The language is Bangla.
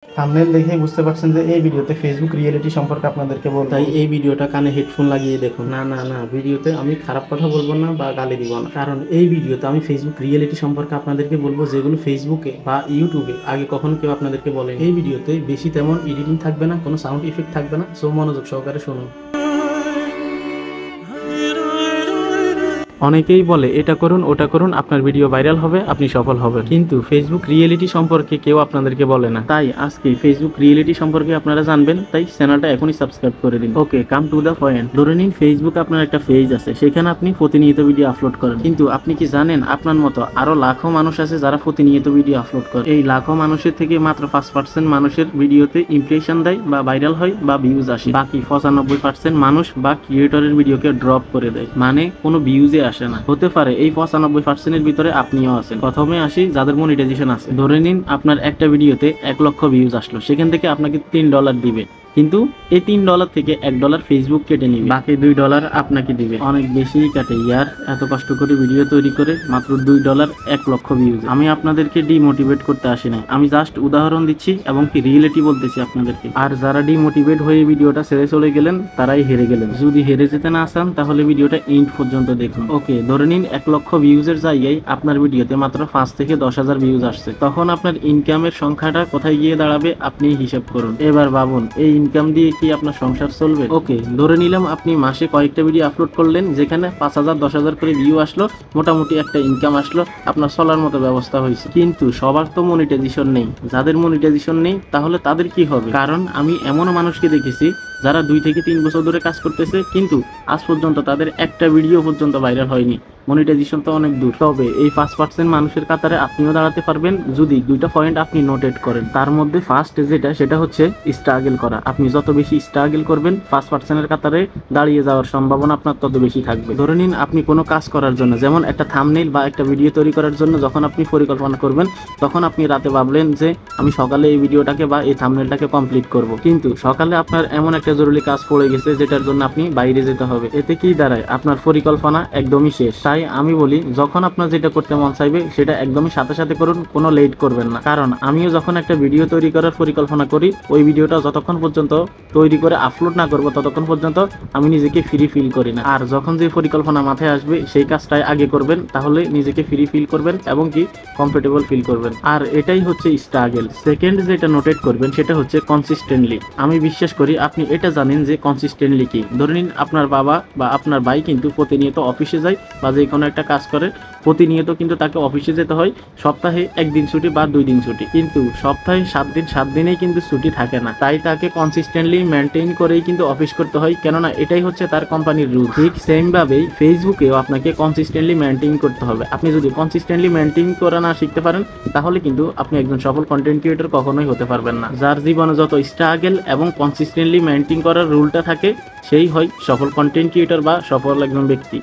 থাম্বনেল দেখে বুঝতে পারছেন যে এই ভিডিওতে ফেসবুক রিয়েলিটি সম্পর্কে আপনাদেরকে বলবো। তাই এই ভিডিওটা কানে হেডফোন লাগিয়ে দেখুন। না না না, ভিডিওতে আমি খারাপ কথা বলবো না বা গালি দিব না, কারণ এই ভিডিওতে আমি ফেসবুক রিয়েলিটি সম্পর্কে আপনাদেরকে বলবো যেগুলো ফেসবুকে বা ইউটিউবে আগে কখনো কেউ আপনাদেরকে বলে। এই ভিডিওতে বেশি তেমন এডিটিং থাকবে না, কোনো সাউন্ড ইফেক্ট থাকবে না, সো মনোযোগ সহকারে শুনুন। অনেকেই বলে এটা করুন ওটা করুন, আপনার ভিডিও ভাইরাল হবে, আপনি সফল হবেন, কিন্তু ফেসবুক রিয়েলিটি সম্পর্কে কেউ আপনাদেরকে বলে না। তাই আজকে ফেসবুক রিয়েলিটি সম্পর্কে আপনারা জানবেন, তাই চ্যানেলটা এখনই সাবস্ক্রাইব করে দিন। ওকে, কাম টু দ্য পয়েন্ট। ধরে নিন ফেসবুক আপনার একটা পেজ আছে, সেখানে আপনি প্রতিনিয়ত ভিডিও আপলোড করেন, কিন্তু আপনি কি জানেন আপনার মতো আরো লাখো মানুষ আছে যারা প্রতিনিয়ত ভিডিও আপলোড করে। এই লাখো মানুষের থেকে মাত্র 5% মানুষের ভিডিওতে ইমপ্রেশন দেয় বা ভাইরাল হয় বা ভিউজ আসে, বাকি 95% মানুষ বা ক্রিয়েটরের ভিডিওকে ড্রপ করে দেয়, মানে কোনো ভিউজে আসে না। হতে পারে এই 95%-এর ভিতরে আপনিও আছেন। প্রথমে আসি যাদের মনিটাইজেশন আছে। ধরে নিন আপনার একটা ভিডিওতে 1 লক্ষ ভিউজ আসলো, সেখান থেকে আপনাকে $3 দিবে, কিন্তু এই $3 থেকে $1 ফেসবুক কেটে নিবে, বাকি $2 আপনাকে দিবে। অনেক বেশি কাটে ইয়ার, এত কষ্ট করে ভিডিও তৈরি করে মাত্র $2 1 লক্ষ ভিউজ। আমি আপনাদেরকে ডিমোটিভেট করতে আসি নাই, আমি জাস্ট উদাহরণ দিচ্ছি এবং কি রিয়েলিটি বলতেছি আপনাদেরকে। আর যারা ডিমোটিভেট হয়ে ভিডিওটা ছেড়ে চলে গেলেন তারাই হেরে গেলেন। যদি হেরে যেতে না চান তাহলে ভিডিওটা এন্ড পর্যন্ত দেখুন। ওকে, ধরে নিন 1 লক্ষ ভিউজের জায়গায় আপনার ভিডিওতে মাত্র 5 থেকে 10,000 ভিউজ আসছে, তখন আপনার ইনকামের সংখ্যাটা কোথায় গিয়ে দাঁড়াবে আপনি হিসাব করুন। এবার ভাবুন এই ইনকাম দিয়ে কি আপনার সংসার চলবে? ওকে, ধরে নিলাম আপনি মাসে কয়েকটা ভিডিও আপলোড করলেন, যেখানে 5,000 10,000 করে ভিউ আসলো, মোটামুটি একটা ইনকাম আসলো, আপনার চলার মতো ব্যবস্থা হয়েছে। কিন্তু সবার তো মনিটাইজেশন নেই। যাদের মনিটাইজেশন নেই তাহলে তাদের কি হবে? কারণ আমি এমনও মানুষকে দেখেছি যারা 2 থেকে 3 বছর ধরে কাজ করতেছে, কিন্তু আজ পর্যন্ত তাদের একটা ভিডিও পর্যন্ত ভাইরাল হয়নি। মনিটাইজেশন তো অনেক দূর। তবে এই 5% মানুষের কাতারে আপনিও দাঁড়াতে পারবেন যদি 2টা পয়েন্ট আপনি নোটেট করেন। তার মধ্যে ফার্স্ট সেটা হচ্ছে স্ট্রাগল করা। আপনি যত বেশি স্ট্রাগল করবেন 5%-এর কাতারে দাঁড়িয়ে যাওয়ার সম্ভাবনা আপনার তত বেশি থাকবে। ধরে নিন আপনি কোনো কাজ করার জন্য, যেমন একটা থাম্বনেইল বা একটা ভিডিও তৈরি করার জন্য যখন আপনি পরিকল্পনা করবেন, তখন আপনি রাতে ভাবলেন যে আমি সকালে এই ভিডিওটাকে বা এই থাম্বনেইলটাকে কমপ্লিট করব, কিন্তু সকালে আপনার এমন একটা জরুরি কাজ পড়ে গেছে যেটার জন্য আপনি বাইরে যেতে হবে। এতে কি দাঁড়ায়? আপনার পরিকল্পনা একদমই শেষ। তাই আমি বলি যখন আপনার যেটা করতে মন চাইবে সেটা একদমই সাথে সাথে করুন, কোনো লেট করবেন না। কারণ আমিও যখন একটা ভিডিও তৈরি করার পরিকল্পনা করি, ওই ভিডিওটা যতক্ষণ পর্যন্ত তৈরি করে আপলোড না করব ততক্ষণ পর্যন্ত আমি নিজেকে ফ্রি ফিল করি না। আর যখন যে পরিকল্পনা মাথায় আসবে সেই কাজটাই আগে করবেন, তাহলে নিজেকে ফ্রি ফিল করবেন এবং কি কমফোর্টেবল ফিল করবেন। আর এটাই হচ্ছে স্ট্রাগল। সেকেন্ড যেটা নোটেট করবেন সেটা হচ্ছে কনসিস্টেন্টলি। আমি বিশ্বাস করি আপনি এটা জানেন যে কনসিস্টেন্টলি কি। ধরে নিন আপনার বাবা বা আপনার ভাই কিন্তু প্রতিনিয়ত অফিসে যায় বা যে কোনো একটা কাজ করে, প্রতিনিয়ত কিন্তু তাকে অফিসে যেতে হয়। সপ্তাহে 1 দিন ছুটি বা 2 দিন ছুটি, কিন্তু সপ্তাহে 7 দিনেই কিন্তু ছুটি থাকে না। তাই তাকে কনসিস্টেন্টলি মেনটেন করেই কিন্তু অফিস করতে হয়, কেননা এটাই হচ্ছে তার কোম্পানির রুল। ঠিক সেম ভাবেই ফেসবুকেও আপনাকে কনসিস্টেন্টলি মেনটেন করতে হবে। আপনি যদি কনসিস্টেন্টলি মেনটেন করা না শিখতে পারেন তাহলে কিন্তু আপনি একজন সফল কন্টেন্ট ক্রিয়েটর কখনোই হতে পারবেন না। যার জীবনে যত স্ট্রাগল এবং কনসিস্টেন্টলি মেনটেন করার রুলটা থাকে সেই হয় সফল কন্টেন্ট ক্রিয়েটর বা সফল একজন ব্যক্তি।